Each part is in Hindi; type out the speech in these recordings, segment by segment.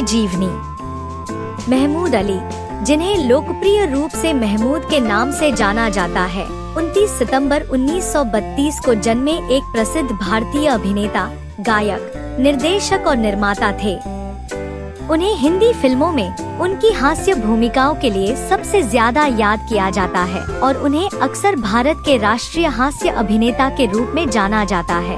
जीवनी। महमूद अली, जिन्हें लोकप्रिय रूप से महमूद के नाम से जाना जाता है, 29 सितंबर 1932 को जन्मे एक प्रसिद्ध भारतीय अभिनेता, गायक, निर्देशक और निर्माता थे। उन्हें हिंदी फिल्मों में उनकी हास्य भूमिकाओं के लिए सबसे ज्यादा याद किया जाता है और उन्हें अक्सर भारत के राष्ट्रीय हास्य अभिनेता के रूप में जाना जाता है।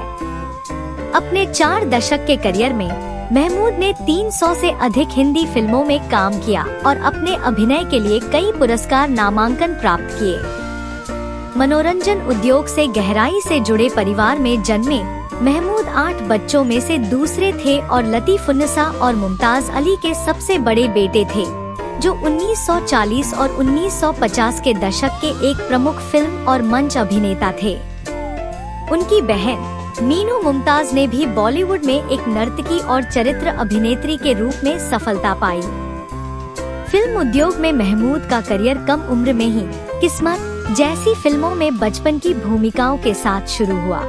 अपने 4 दशक के करियर में महमूद ने 300 से अधिक हिंदी फिल्मों में काम किया और अपने अभिनय के लिए कई पुरस्कार नामांकन प्राप्त किए। मनोरंजन उद्योग से गहराई से जुड़े परिवार में जन्मे महमूद 8 बच्चों में से दूसरे थे और लतीफुन्निसा और मुमताज अली के सबसे बड़े बेटे थे, जो 1940 और 1950 के दशक के एक प्रमुख फिल्म और मंच अभिनेता थे। उनकी बहन मीनू मुमताज ने भी बॉलीवुड में एक नर्तकी और चरित्र अभिनेत्री के रूप में सफलता पाई। फिल्म उद्योग में महमूद का करियर कम उम्र में ही किस्मत जैसी फिल्मों में बचपन की भूमिकाओं के साथ शुरू हुआ।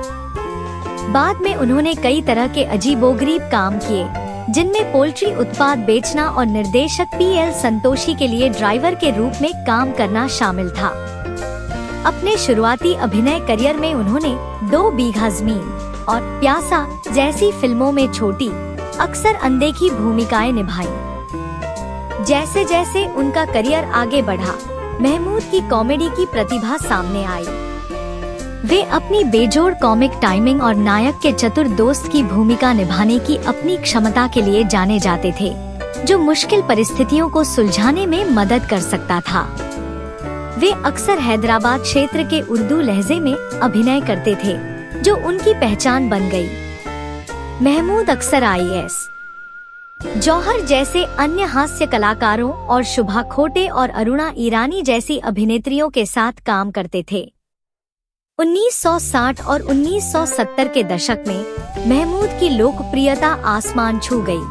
बाद में उन्होंने कई तरह के अजीबोगरीब काम किए, जिनमें पोल्ट्री उत्पाद बेचना और निर्देशक PL संतोषी के लिए ड्राइवर के रूप में काम करना शामिल था। अपने शुरुआती अभिनय करियर में उन्होंने 2 बीघा ज़मीन और प्यासा जैसी फिल्मों में छोटी, अक्सर अनदेखी भूमिकाएं निभाई। जैसे जैसे उनका करियर आगे बढ़ा, महमूद की कॉमेडी की प्रतिभा सामने आई। वे अपनी बेजोड़ कॉमिक टाइमिंग और नायक के चतुर दोस्त की भूमिका निभाने की अपनी क्षमता के लिए जाने जाते थे, जो मुश्किल परिस्थितियों को सुलझाने में मदद कर सकता था। वे अक्सर हैदराबाद क्षेत्र के उर्दू लहजे में अभिनय करते थे, जो उनकी पहचान बन गई। महमूद अक्सर IAS जौहर जैसे अन्य हास्य कलाकारों और शुभा खोटे और अरुणा ईरानी जैसी अभिनेत्रियों के साथ काम करते थे। 1960 और 1970 के दशक में महमूद की लोकप्रियता आसमान छू गई।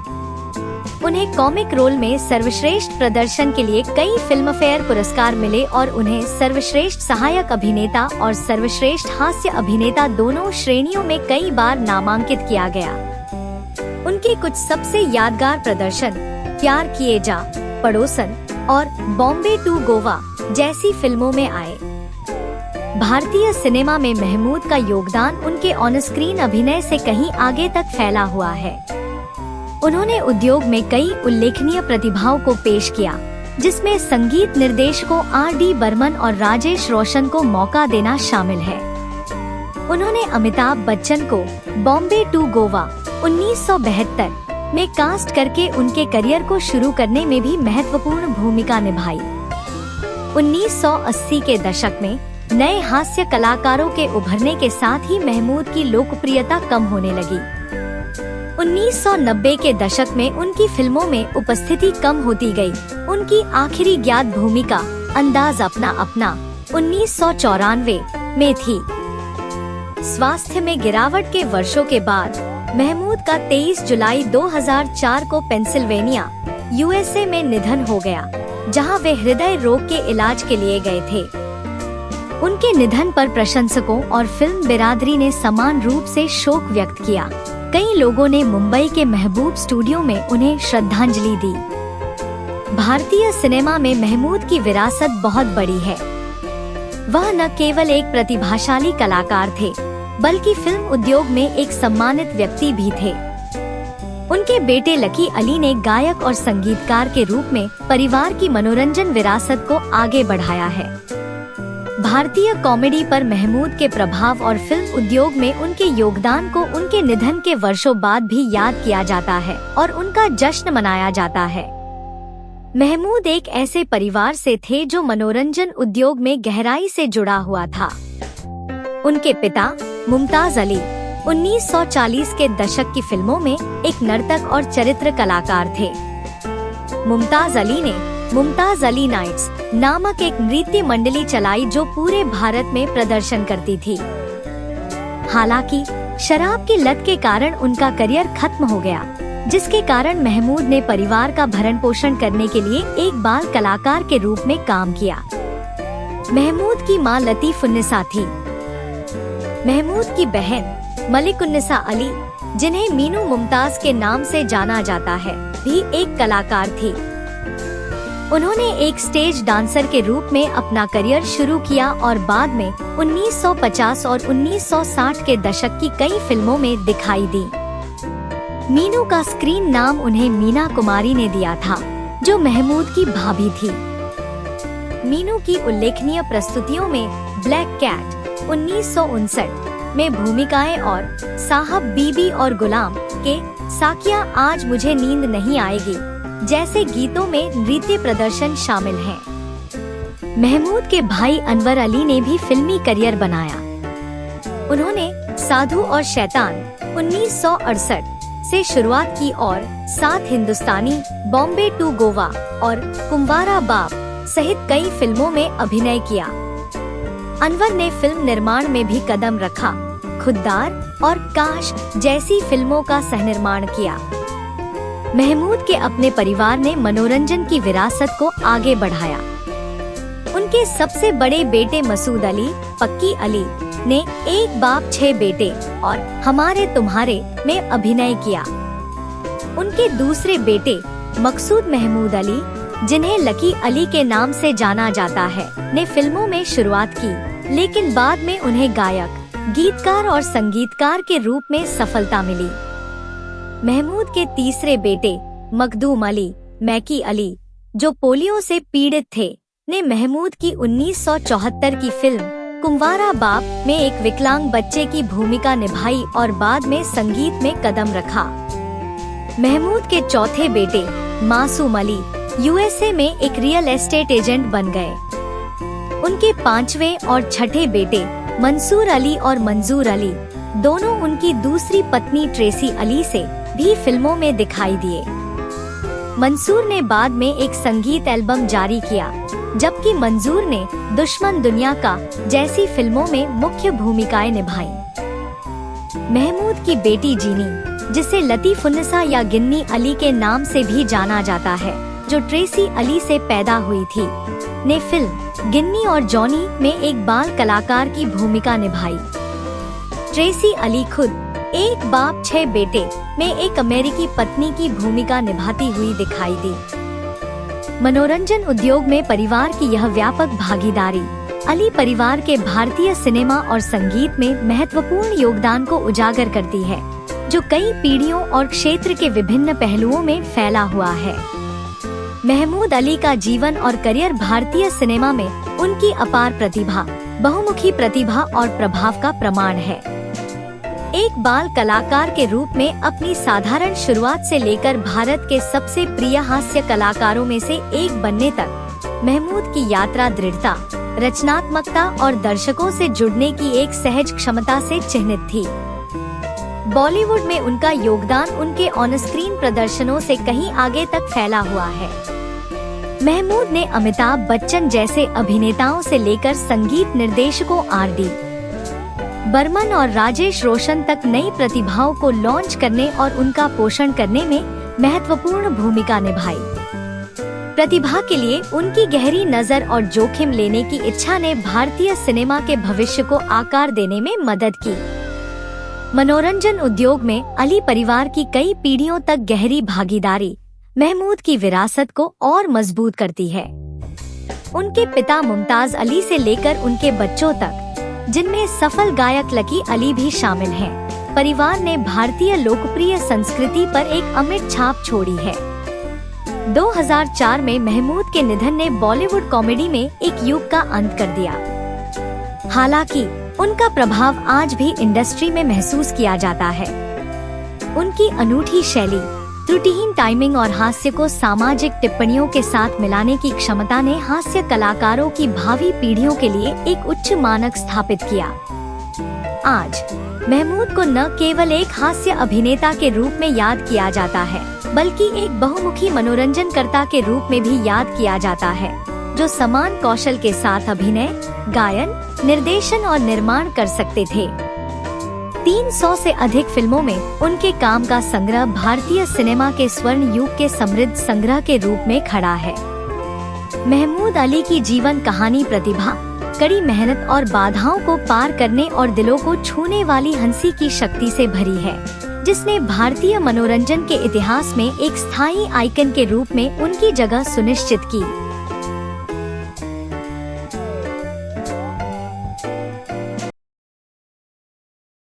उन्हें कॉमिक रोल में सर्वश्रेष्ठ प्रदर्शन के लिए कई फिल्मफेयर पुरस्कार मिले और उन्हें सर्वश्रेष्ठ सहायक अभिनेता और सर्वश्रेष्ठ हास्य अभिनेता दोनों श्रेणियों में कई बार नामांकित किया गया। उनके कुछ सबसे यादगार प्रदर्शन प्यार किए जा, पड़ोसन और बॉम्बे टू गोवा जैसी फिल्मों में आए। भारतीय सिनेमा में महमूद का योगदान उनके ऑन स्क्रीन अभिनय से कहीं आगे तक फैला हुआ है। उन्होंने उद्योग में कई उल्लेखनीय प्रतिभाओं को पेश किया, जिसमें संगीत निर्देशकों R.D. बर्मन और राजेश रोशन को मौका देना शामिल है। उन्होंने अमिताभ बच्चन को बॉम्बे टू गोवा 1972 में कास्ट करके उनके करियर को शुरू करने में भी महत्वपूर्ण भूमिका निभाई। 1980 के दशक में नए हास्य कलाकारों के उभरने के साथ ही महमूद की लोकप्रियता कम होने लगी। 1990 के दशक में उनकी फिल्मों में उपस्थिति कम होती गई। उनकी आखिरी ज्ञात भूमिका अंदाज अपना अपना 1994 में थी। स्वास्थ्य में गिरावट के वर्षों के बाद महमूद का 23 जुलाई 2004 को पेंसिल्वेनिया, USA में निधन हो गया, जहां वे हृदय रोग के इलाज के लिए गए थे। उनके निधन पर प्रशंसकों और फिल्म बिरादरी ने समान रूप से शोक व्यक्त किया। कई लोगों ने मुंबई के महबूब स्टूडियो में उन्हें श्रद्धांजलि दी। भारतीय सिनेमा में महमूद की विरासत बहुत बड़ी है। वह न केवल एक प्रतिभाशाली कलाकार थे, बल्कि फिल्म उद्योग में एक सम्मानित व्यक्ति भी थे। उनके बेटे लकी अली ने गायक और संगीतकार के रूप में परिवार की मनोरंजन विरासत को आगे बढ़ाया है। भारतीय कॉमेडी पर महमूद के प्रभाव और फिल्म उद्योग में उनके योगदान को उनके निधन के वर्षों बाद भी याद किया जाता है और उनका जश्न मनाया जाता है। महमूद एक ऐसे परिवार से थे जो मनोरंजन उद्योग में गहराई से जुड़ा हुआ था। उनके पिता मुमताज अली 1940 के दशक की फिल्मों में एक नर्तक और चरित्र कलाकार थे। मुमताज अली ने मुमताज अली नाइट्स नामक एक नृत्य मंडली चलाई जो पूरे भारत में प्रदर्शन करती थी। हालांकि शराब की लत के कारण उनका करियर खत्म हो गया, जिसके कारण महमूद ने परिवार का भरण पोषण करने के लिए एक बाल कलाकार के रूप में काम किया। महमूद की मां लतीफुन्निसा थी। महमूद की बहन मलिकुन्निसा अली जिन्हें मीनू मुमताज के नाम से जाना जाता है, भी एक कलाकार थी। उन्होंने एक स्टेज डांसर के रूप में अपना करियर शुरू किया और बाद में 1950 और 1960 के दशक की कई फिल्मों में दिखाई दी। मीनू का स्क्रीन नाम उन्हें मीना कुमारी ने दिया था, जो महमूद की भाभी थी। मीनू की उल्लेखनीय प्रस्तुतियों में ब्लैक कैट 1959 में भूमिकाएं और साहब बीबी और गुलाम के साकिया आज मुझे नींद नहीं आएगी जैसे गीतों में नृत्य प्रदर्शन शामिल हैं। महमूद के भाई अनवर अली ने भी फिल्मी करियर बनाया। उन्होंने साधु और शैतान 1968 से शुरुआत की और साथ हिंदुस्तानी, बॉम्बे टू गोवा और कुंवारा बाप सहित कई फिल्मों में अभिनय किया। अनवर ने फिल्म निर्माण में भी कदम रखा, खुद्दार और काश जैसी फिल्मों का सहनिर्माण किया। महमूद के अपने परिवार ने मनोरंजन की विरासत को आगे बढ़ाया। उनके सबसे बड़े बेटे मसूद अली, पक्की अली ने एक बाप 6 बेटे और हमारे तुम्हारे में अभिनय किया। उनके दूसरे बेटे मकसूद महमूद अली, जिन्हें लकी अली के नाम से जाना जाता है, ने फिल्मों में शुरुआत की, लेकिन बाद में उन्हें गायक, गीतकार और संगीतकार के रूप में सफलता मिली। महमूद के तीसरे बेटे मखदूम अली, मैकी अली, जो पोलियो से पीड़ित थे, ने महमूद की 1974 की फिल्म कुंवारा बाप में एक विकलांग बच्चे की भूमिका निभाई और बाद में संगीत में कदम रखा। महमूद के चौथे बेटे मासूम अली यूएसए में एक रियल एस्टेट एजेंट बन गए। उनके पांचवें और छठे बेटे मंसूर अली और मंजूर अली दोनों उनकी दूसरी पत्नी ट्रेसी अली से भी फिल्मों में दिखाई दिए। मंसूर ने बाद में एक संगीत एल्बम जारी किया, जबकि मंजूर ने दुश्मन दुनिया का जैसी फिल्मों में मुख्य भूमिकाएं निभाईं। महमूद की बेटी जीनी, जिसे लतीफुन्निसा या गिन्नी अली के नाम से भी जाना जाता है, जो ट्रेसी अली से पैदा हुई थी, ने फिल्म गिन्नी और जॉनी में एक बाल कलाकार की भूमिका निभाई। ट्रेसी अली खुद एक बाप 6 बेटे में एक अमेरिकी पत्नी की भूमिका निभाती हुई दिखाई दी। मनोरंजन उद्योग में परिवार की यह व्यापक भागीदारी अली परिवार के भारतीय सिनेमा और संगीत में महत्वपूर्ण योगदान को उजागर करती है, जो कई पीढ़ियों और क्षेत्र के विभिन्न पहलुओं में फैला हुआ है। महमूद अली का जीवन और करियर भारतीय सिनेमा में उनकी अपार प्रतिभा, बहुमुखी प्रतिभा और प्रभाव का प्रमाण है। एक बाल कलाकार के रूप में अपनी साधारण शुरुआत से लेकर भारत के सबसे प्रिय हास्य कलाकारों में से एक बनने तक महमूद की यात्रा दृढ़ता, रचनात्मकता और दर्शकों से जुड़ने की एक सहज क्षमता से चिन्हित थी। बॉलीवुड में उनका योगदान उनके ऑन स्क्रीन प्रदर्शनों से कहीं आगे तक फैला हुआ है। महमूद ने अमिताभ बच्चन जैसे अभिनेताओं से लेकर संगीत निर्देशकों आर.डी. बर्मन और राजेश रोशन तक नई प्रतिभाओं को लॉन्च करने और उनका पोषण करने में महत्वपूर्ण भूमिका निभाई। प्रतिभा के लिए उनकी गहरी नजर और जोखिम लेने की इच्छा ने भारतीय सिनेमा के भविष्य को आकार देने में मदद की। मनोरंजन उद्योग में अली परिवार की कई पीढ़ियों तक गहरी भागीदारी महमूद की विरासत को और मजबूत करती है। उनके पिता मुमताज अली से लेकर उनके बच्चों तक, जिनमें सफल गायक लकी अली भी शामिल हैं, परिवार ने भारतीय लोकप्रिय संस्कृति पर एक अमिट छाप छोड़ी है। 2004 में महमूद के निधन ने बॉलीवुड कॉमेडी में एक युग का अंत कर दिया। हालांकि उनका प्रभाव आज भी इंडस्ट्री में महसूस किया जाता है। उनकी अनूठी शैली, त्रुटिहीन टाइमिंग और हास्य को सामाजिक टिप्पणियों के साथ मिलाने की क्षमता ने हास्य कलाकारों की भावी पीढ़ियों के लिए एक उच्च मानक स्थापित किया। आज महमूद को न केवल एक हास्य अभिनेता के रूप में याद किया जाता है, बल्कि एक बहुमुखी मनोरंजनकर्ता के रूप में भी याद किया जाता है, जो समान कौशल के साथ अभिनय, गायन, निर्देशन और निर्माण कर सकते थे। 300 से अधिक फिल्मों में उनके काम का संग्रह भारतीय सिनेमा के स्वर्ण युग के समृद्ध संग्रह के रूप में खड़ा है। महमूद अली की जीवन कहानी प्रतिभा, कड़ी मेहनत और बाधाओं को पार करने और दिलों को छूने वाली हंसी की शक्ति से भरी है। जिसने भारतीय मनोरंजन के इतिहास में एक स्थायी आइकन के रूप में उनकी जगह सुनिश्चित की।